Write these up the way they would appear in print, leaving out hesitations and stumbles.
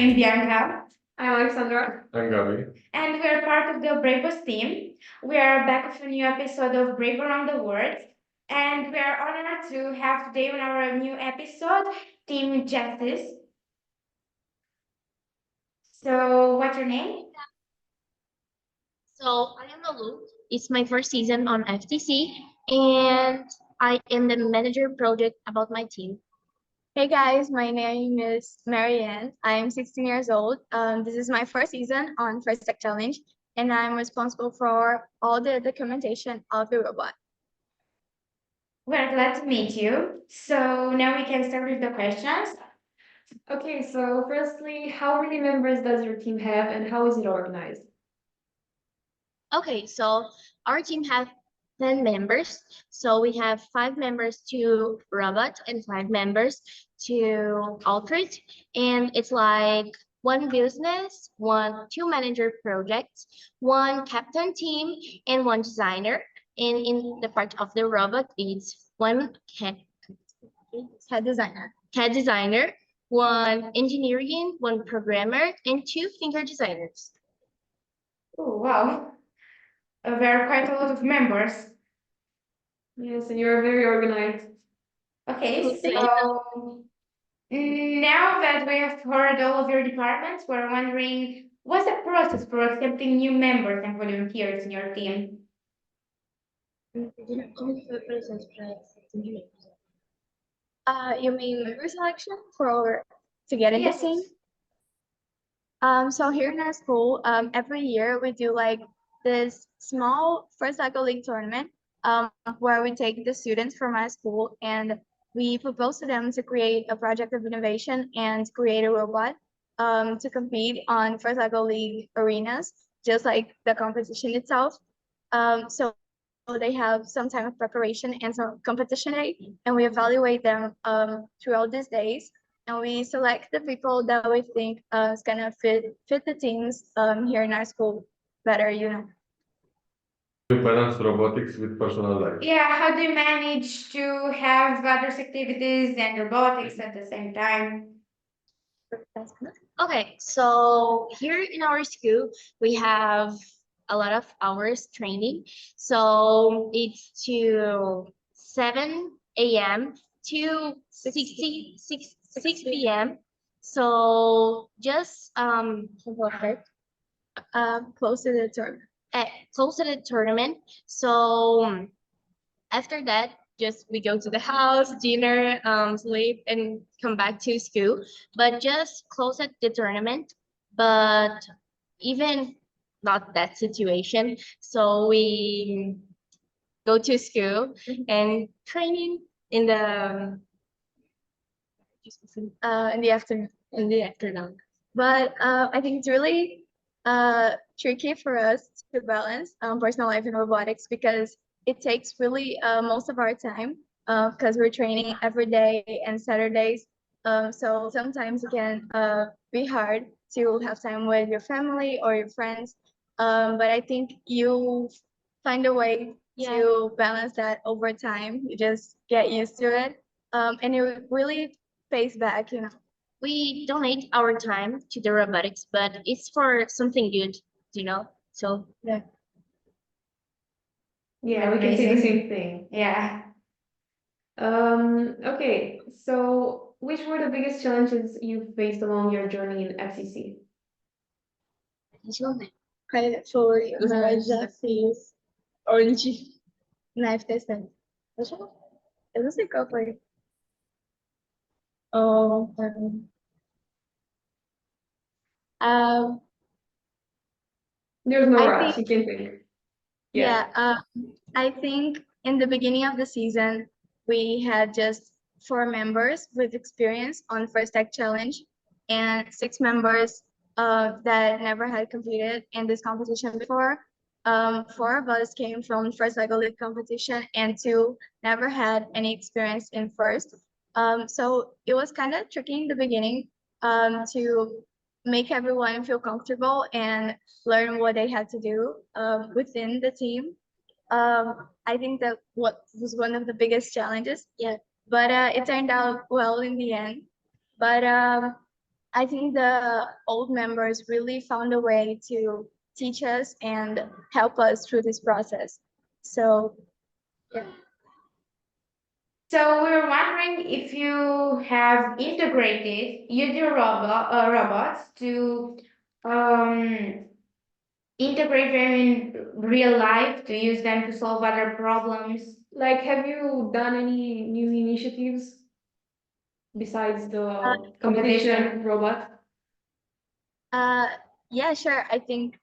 I'm Bianca. I'm Alexandra. I'm Gabi. And we're part of the Bravos team. We are back with a new episode of Brave Around the World. And we are honored to have today on our new episode, Team Justice. So, what's your name? So I am Alu. It's my first season on FTC, and I am the manager project about my team. Hey guys, my name is Marianne. I'm 16 years old. This is my first season on First Tech Challenge, and I'm responsible for all the documentation of the robot. We're glad to meet you. So, now we can start with the questions. Okay, so firstly, how many members does your team have and how is it organized? Okay, so our team have 10 members. So we have 5 members to robot and 5 members to alternate. And it's like one business, two manager projects, one captain team, and one designer. And in the part of the robot, it's one Head designer. CAD designer, one engineering, one programmer, and 2 finger designers. Oh, wow. There are quite a lot of members. Yes, and you're very organized. Okay, Thank you. so now that we have heard all of your departments, we're wondering what's the process for accepting new members and volunteers in your team? You mean member selection for to get in the Yes. team? So here in our school, every year we do like this small first cycle league tournament, where we take the students from our school and we propose to them to create a project of innovation and create a robot, to compete on first cycle league arenas, just like the competition itself. So they have some time of preparation and some competition day, and we evaluate them throughout these days, and we select the people that we think is gonna fit the teams here in our school better, you know. You balance robotics with personal life. Yeah, how do you manage to have other activities and robotics at the same time? Okay, so here in our school, we have a lot of hours training. So it's to 7 a.m. to 6 p.m. So just Close to the tournament. close to the tournament. So after that, just we go to the house, dinner, sleep, and come back to school. But just close at the tournament. But even not that situation, so we go to school and training in the In the afternoon. in the afternoon. But I think it's really tricky for us to balance personal life and robotics because it takes really most of our time because we're training every day and Saturdays. So sometimes it can be hard to have time with your family or your friends. But I think you find a way to balance that over time. You just get used to it. And it really pays back, you know. We donate our time to the robotics, but it's for something good, you know. So Yeah. Yeah, we can say the same thing. Yeah. Okay, so which were the biggest challenges you faced along your journey in FCC? Credit for desafios onde na FTC. Eu não sei qual foi. Oh, there's no I rush. think- You can think. I think in the beginning of the season, we had just 4 members with experience on First Tech Challenge and 6 members that never had competed in this competition before. 4 of us came from First Cycle League competition and 2 never had any experience in first. So it was kind of tricky in the beginning to make everyone feel comfortable and learn what they had to do within the team. I think that what was one of the biggest challenges. Yeah. But it turned out well in the end. But I think the old members really found a way to teach us and help us through this process. So yeah. So we were wondering if you have integrated your robots to um, integrate them in real life to use them to solve other problems. Like, have you done any new initiatives besides the competition robot? Uh, yeah, sure. I think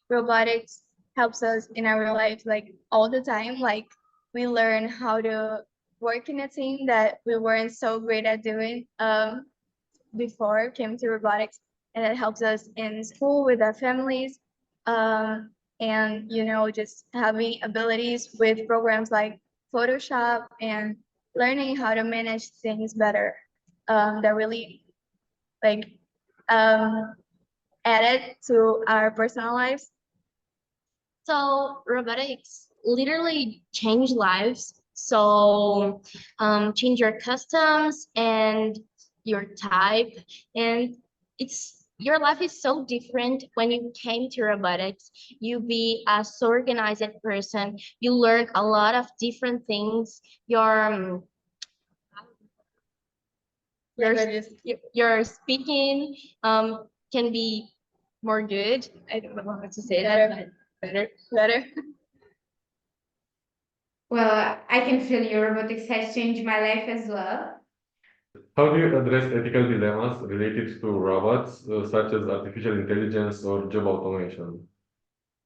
robotics helps us in our real life like all the time. Like we learn how to work in a team that we weren't so great at doing before came to robotics, and it helps us in school with our families. And you know, just having abilities with programs like Photoshop and learning how to manage things better. That really like um added to our personal lives. So robotics literally change lives. So change your customs and your type, and it's your life is so different when you came to robotics. You be a so organized person. You learn a lot of different things. Your Languages. your speaking can be more good. I don't know how to say Better. that, but better. Better. Well, I can feel your robotics has changed my life as well. How do you address ethical dilemmas related to robots, such as artificial intelligence or job automation?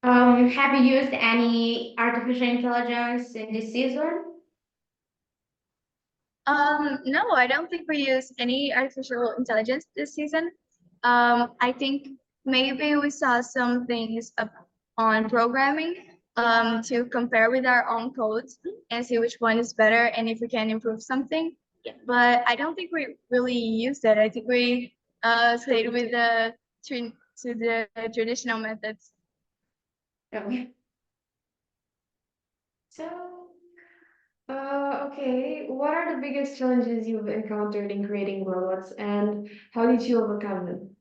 Have you used any artificial intelligence in this season? No, I don't think we use any artificial intelligence this season. I think maybe we saw some things on programming to compare with our own codes and see which one is better and if we can improve something. But I don't think we really used it. I think we stayed with the to the traditional methods. Okay. So, Okay, what are the biggest challenges you've encountered in creating robots and how did you overcome them?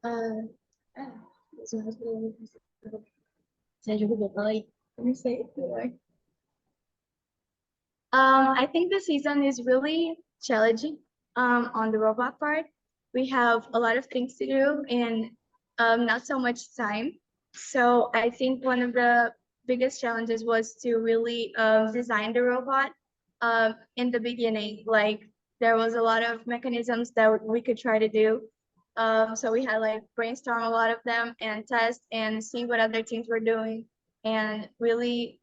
Uh, Seja like, let me say it. I think the season is really challenging on the robot part. We have a lot of things to do and not so much time. So I think one of the biggest challenges was to really design the robot in the beginning. Like there was a lot of mechanisms that we could try to do. So we had like brainstorm a lot of them and test and see what other teams were doing and really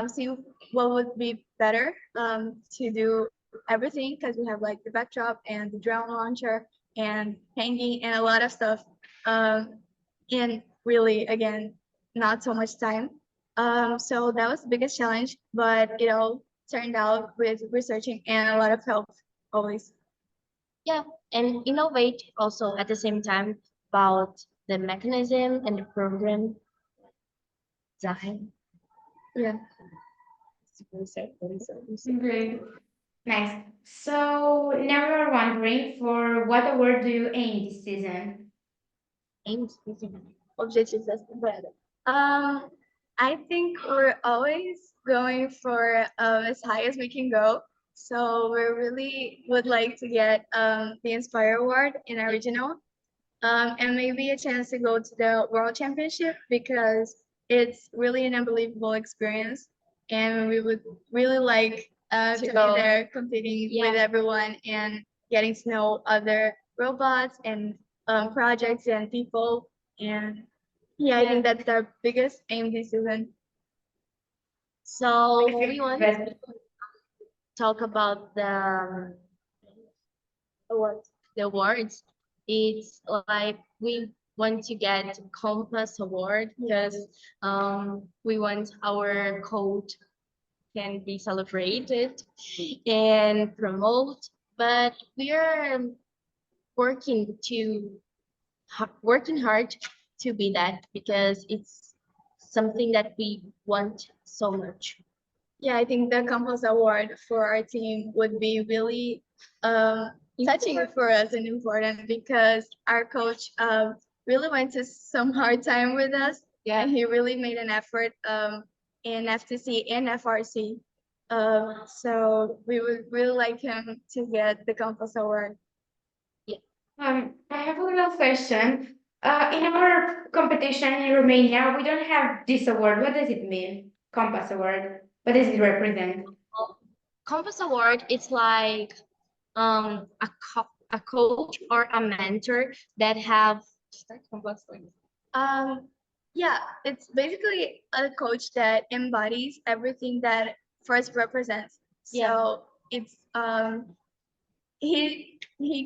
see what would be better to do everything because we have like the backdrop and the drone launcher and hanging and a lot of stuff. And really, again, not so much time. So that was the biggest challenge, but it all turned out with researching and a lot of help always. Yeah, and innovate also at the same time about the mechanism and the program design. Yeah. Great. nice. So now we're wondering for what award do you aim this season? Aims. Objetivos dessa temporada. I think we're always going for as high as we can go. So we really would like to get the Inspire Award in our regional, and maybe a chance to go to the World Championship because it's really an unbelievable experience, and we would really like to be go. there competing with everyone and getting to know other robots and projects and people. And yeah, I think that's our biggest aim this season. So I feel we want that- to talk about Awards. the awards. It's like we want to get Compass Award because we want our code can be celebrated and promote. But we are working hard to be that because it's something that we want so much. Yeah, I think the Campus Award for our team would be really touching for us and important because our coach really went to some hard time with us. Yeah. And he really made an effort in FTC and FRC. So we would really like him to get the Compass Award. I have a little question. In our competition in Romania, we don't have this award. What does it mean? Compass Award. What does it represent? Compass Award, it's like a coach or a mentor that have Yeah, it's basically a coach that embodies everything that first represents. Yeah. So it's he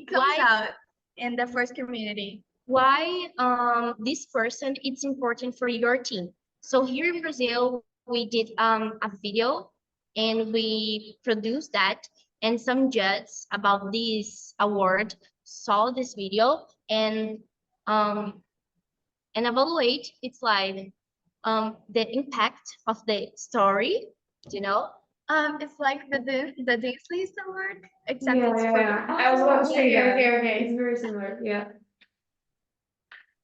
comes Why- out in the first community. why this person it's important for your team. So here in Brazil, we did a video and we produced that, and some judges about this award saw this video um and evaluate it's like the impact of the story, you know. It's like the Daisley's Award, except Yeah, it's yeah, for yeah. I was about to say Okay, that. okay, okay. It's very similar. Yeah.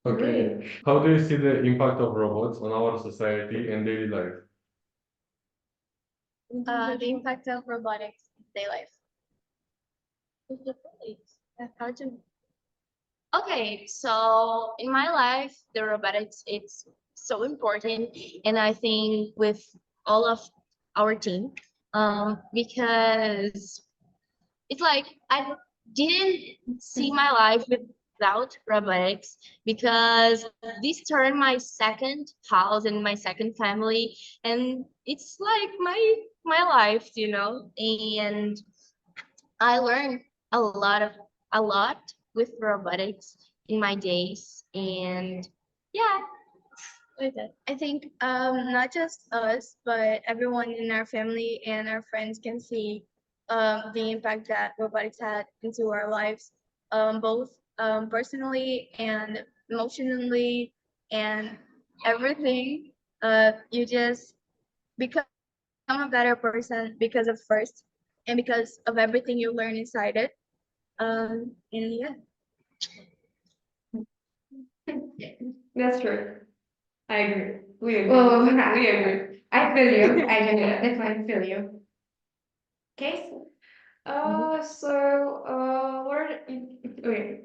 Okay. How do you see the impact of robots on our society and daily life? the impact of robotics in daily life. Okay, so in my life, the robotics it's so important, and I think with all of our team, because it's like I didn't see my life without robotics because this turned my second house and my second family, and it's like my life, you know, and I learned a lot with robotics in my days, and yeah. I think not just us, but everyone in our family and our friends can see the impact that robotics had into our lives, both personally and emotionally and everything. You just become a better person because of first and because of everything you learn inside it. And yeah. That's true. I agree. We agree. Oh, We agree. I feel you. I do definitely feel you. Okay. Okay.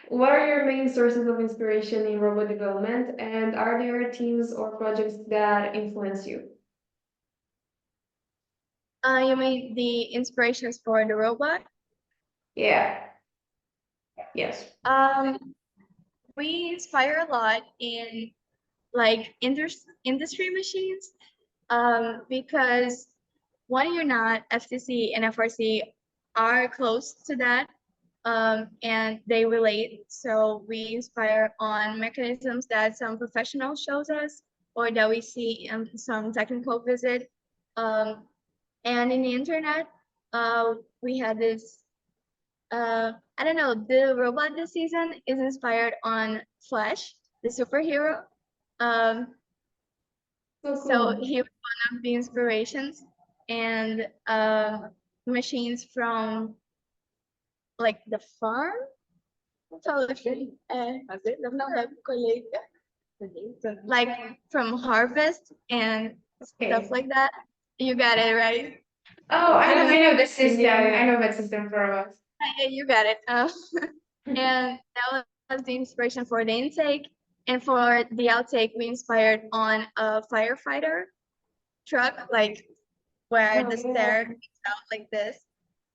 What are your main sources of inspiration in robot development, and are there teams or projects that influence you? You mean the inspirations for the robot? Yeah. Yes. We inspire a lot in like industry machines, because one you're not, FTC and FRC are close to that, and they relate. So we inspire on mechanisms that some professional shows us or that we see in some technical visit. And in the internet, we had this I don't know, the robot this season is inspired on Flash, the superhero. Um, so he was one of the inspirations, and machines from like the farm. Like from harvest and stuff like that. You got it right. Oh, I know the system. Yeah. I know that system for robots. Yeah, you got it. And that was the inspiration for the intake. And for the outtake, we inspired on a firefighter truck, like where the stair comes out like this.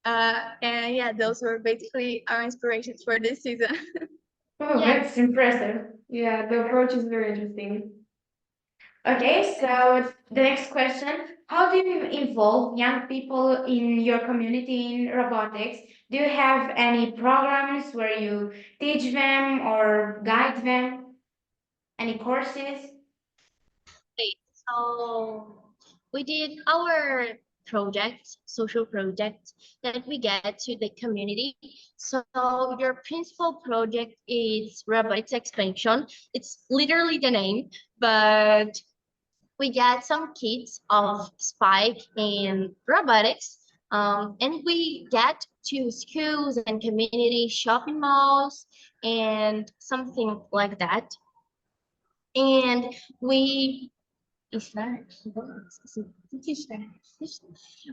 And yeah, those were basically our inspirations for this season. Oh, Yeah. that's impressive. Yeah, the approach is very interesting. Okay, so the next question, how do you involve young people in your community in robotics? Do you have any programs where you teach them or guide them? Any courses? Okay, so we did our project, social project that we get to the community. So your principal project is robotics expansion. It's literally the name, but we get some kids of Spike in robotics And we get to schools and community shopping malls and something like that. And we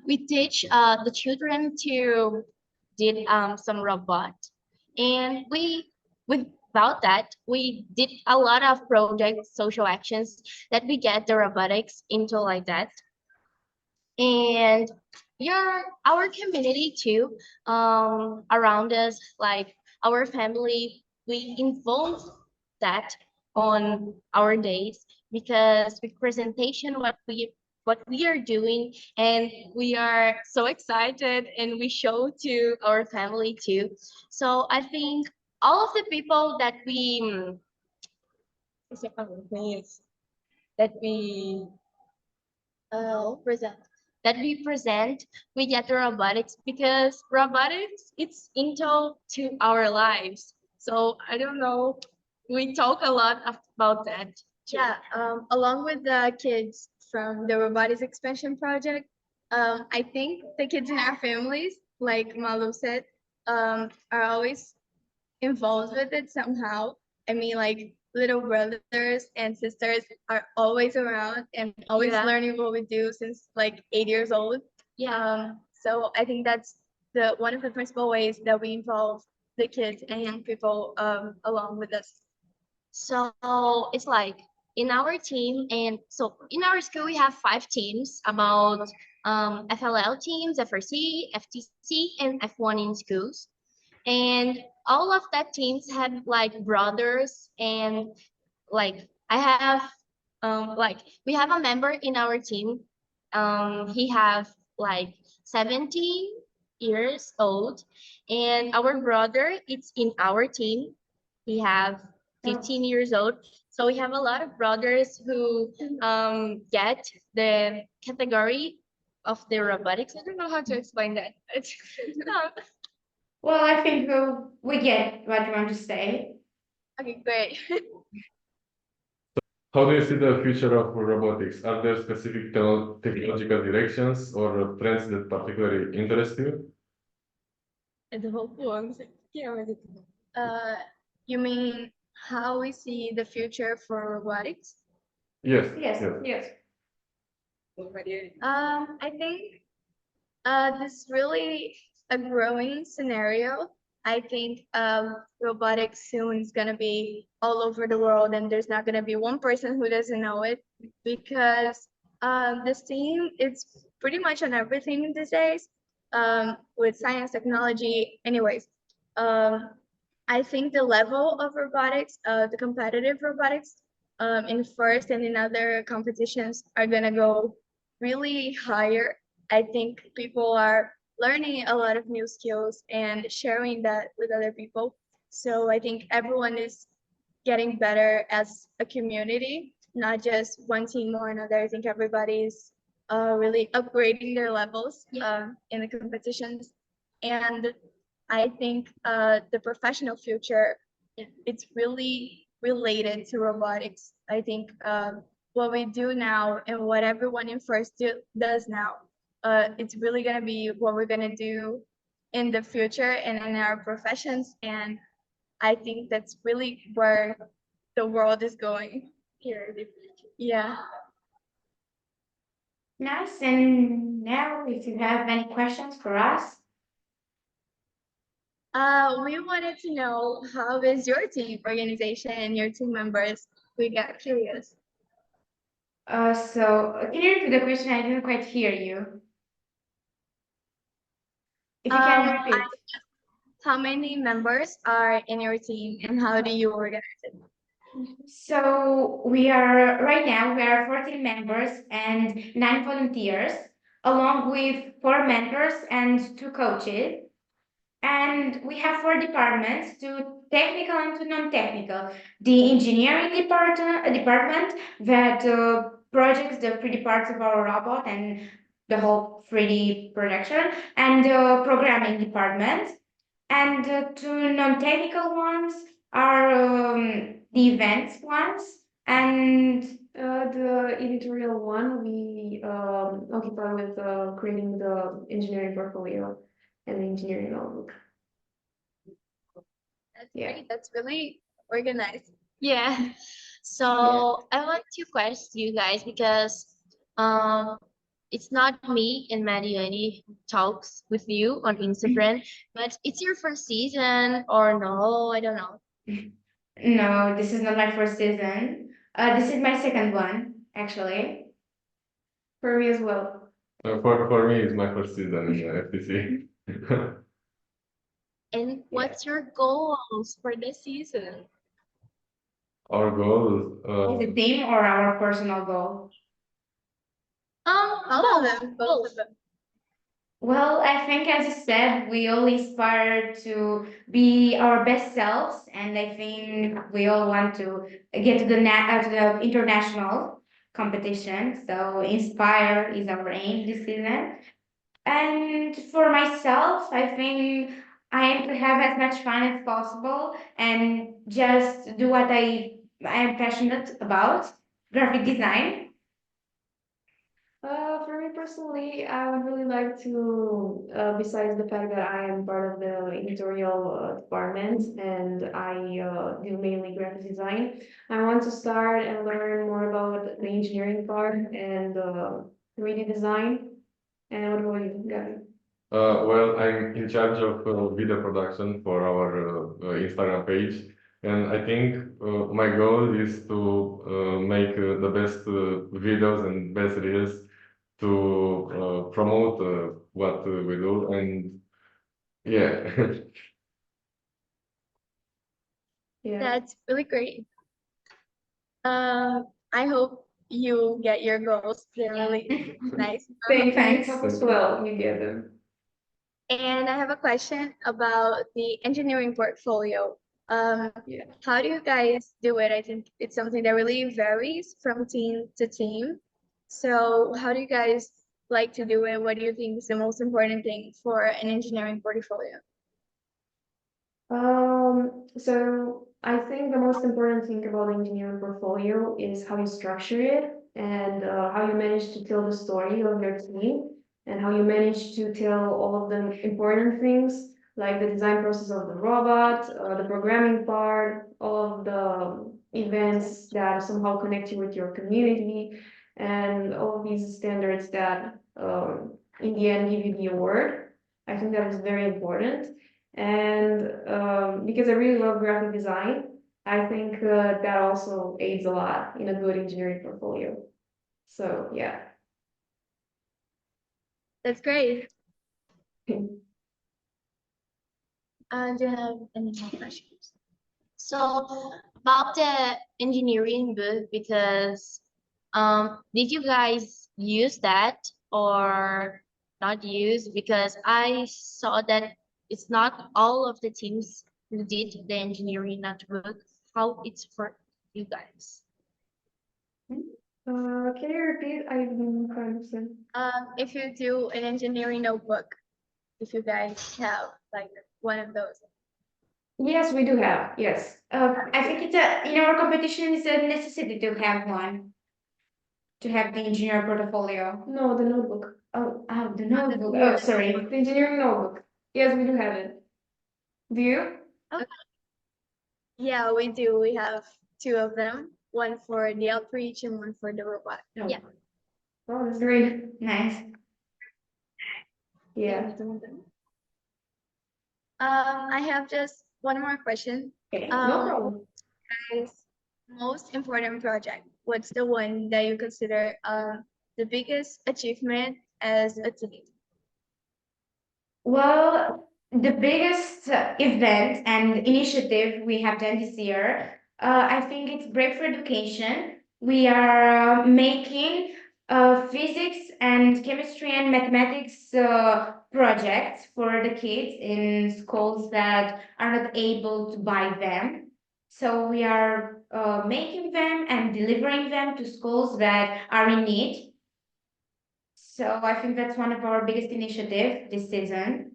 we teach the children to did some robot, and we without that we did a lot of projects, social actions that we get the robotics into like that. And our community too, around us, like our family, we involve that on our days because with presentation what we are doing, and we are so excited and we show to our family too. So I think all of the people that that we present present, we get the robotics because robotics it's into to our lives. So I don't know, we talk a lot about that too. Yeah, along with the kids from the robotics expansion project, I think the kids in our families, like Malu said, are always involved with it somehow. I mean, like little brothers and sisters are always around and always Yeah. learning what we do since like 8 years old. So I think that's the one of the principal ways that we involve the kids and young people along with us. So it's like in our team, and so in our school we have 5 teams about FLL teams, FRC, FTC, and F1 in schools. And all of that teams have like brothers, and like I have like we have a member in our team. He have like 17 years old, and our brother it's in our team. He have 15 years old. So we have a lot of brothers who get the category of the robotics. I don't know how to explain that. It's Well, I think we get what you want to say. Okay, great. How do you see the future of robotics? Are there specific technological directions or trends that particularly interest you? Uh, you mean how we see the future for robotics? Yes, Yes, yes. yes. I think this really a growing scenario. I think robotics soon is gonna be all over the world, and there's not gonna be one person who doesn't know it because this team it's pretty much on everything these days with science, technology. Anyways, I think the level of robotics, the competitive robotics, in first and in other competitions are gonna go really higher. I think people are learning a lot of new skills and sharing that with other people. So I think everyone is getting better as a community, not just one team or another. I think everybody's really upgrading their levels in the competitions. And I think the professional future, it's really related to robotics. I think what we do now and what everyone in first does now, it's really gonna be what we're gonna do in the future and in our professions. And I think that's really where the world is going. Yeah. Nice. And now, if you have any questions for us, We wanted to know how is your team organization and your team members? We got curious. can you repeat the question? I didn't quite hear you. If you can repeat. How many members are in your team and how do you organize it? So we are right now we are 14 members and 9 volunteers, along with 4 mentors and 2 coaches. And we have 4 departments, two technical and two non-technical. The engineering department that projects the 3D parts of our robot and the whole 3D production, and the programming department. And the 2 non-technical ones are the events ones, and The editorial one, we occupy with creating the engineering portfolio and the engineering notebook. That's Yeah. great. That's really organized. Yeah. So I want to question you guys because it's not me and Mariani who talks with you on Instagram, but it's your first season or no, I don't know. No, this is not my first season. This is my second one, actually. For me as well. For me, it's my first season in FTC. And what's your goals for this season? Our goal As a is team or our personal goal? All of Both, them, both of them. Well, I think, as you said, we all aspire to be our best selves, and I think we all want to get to to the international competition. So, inspire is our aim this season. And for myself, I think I aim to have as much fun as possible and just do what I am passionate about, graphic design. For me personally, I would really like to, besides the fact that I am part of the editorial department and I do mainly graphic design, I want to start and learn more about the engineering part and 3D design. And what about you, Gabby? well, I'm in charge of video production for our Instagram page, and I think my goal is to make the best videos and best reels to promote what we do, and yeah. Yeah. That's really great. I hope you get your goals. They're really nice. Thanks as well, you get them. And I have a question about the engineering portfolio. Yeah. How do you guys do it? I think it's something that really varies from team to team. So how do you guys like to do it? What do you think is the most important thing for an engineering portfolio? So I think the most important thing about the engineering portfolio is how you structure it and how you manage to tell the story of your team and how you manage to tell all of the important things like the design process of the robot, the programming part, all of the events that somehow connect you with your community, and all of these standards that in the end give you the award. I think that is very important. And because I really love graphic design, I think that also aids a lot in a good engineering portfolio. So yeah. That's great. Do you have any more questions? So about the engineering book, because did you guys use that or not use? Because I saw that it's not all of the teams who did the engineering notebook. How it's for you guys? Can you repeat? I didn't quite understand. If you do an engineering notebook, if you guys have like one of those. Yes, we do have. Yes. I think in our competition, it's a necessity to have one, to have the engineer portfolio. No, the notebook. The notebook. Oh, sorry. The engineering notebook. Yes, we do have it. Do you? Yeah, we do. We have two of them, one for the outreach and one for the robot. No. Yeah. Oh, that's great. Nice. Yeah. I have just one more question. Okay, no problem. Guys, most important project. What's the one that you consider the biggest achievement as a team? Well, the biggest event and initiative we have done this year, I think it's Breakthrough Education. We are making physics and chemistry and mathematics projects for the kids in schools that are not able to buy them. So we are making them and delivering them to schools that are in need. So I think that's one of our biggest initiative this season.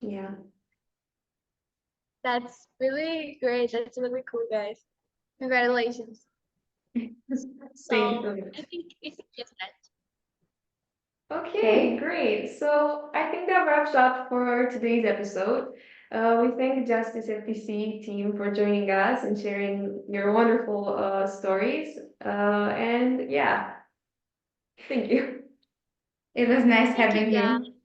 Yeah. That's really great. That's really cool, guys. Congratulations. Thank you So so much. I think it's just that. Okay, great. So I think that wraps up for today's episode. We thank Justice FTC team for joining us and sharing your wonderful stories. And yeah, thank you. It was nice Thank you, having you. guys.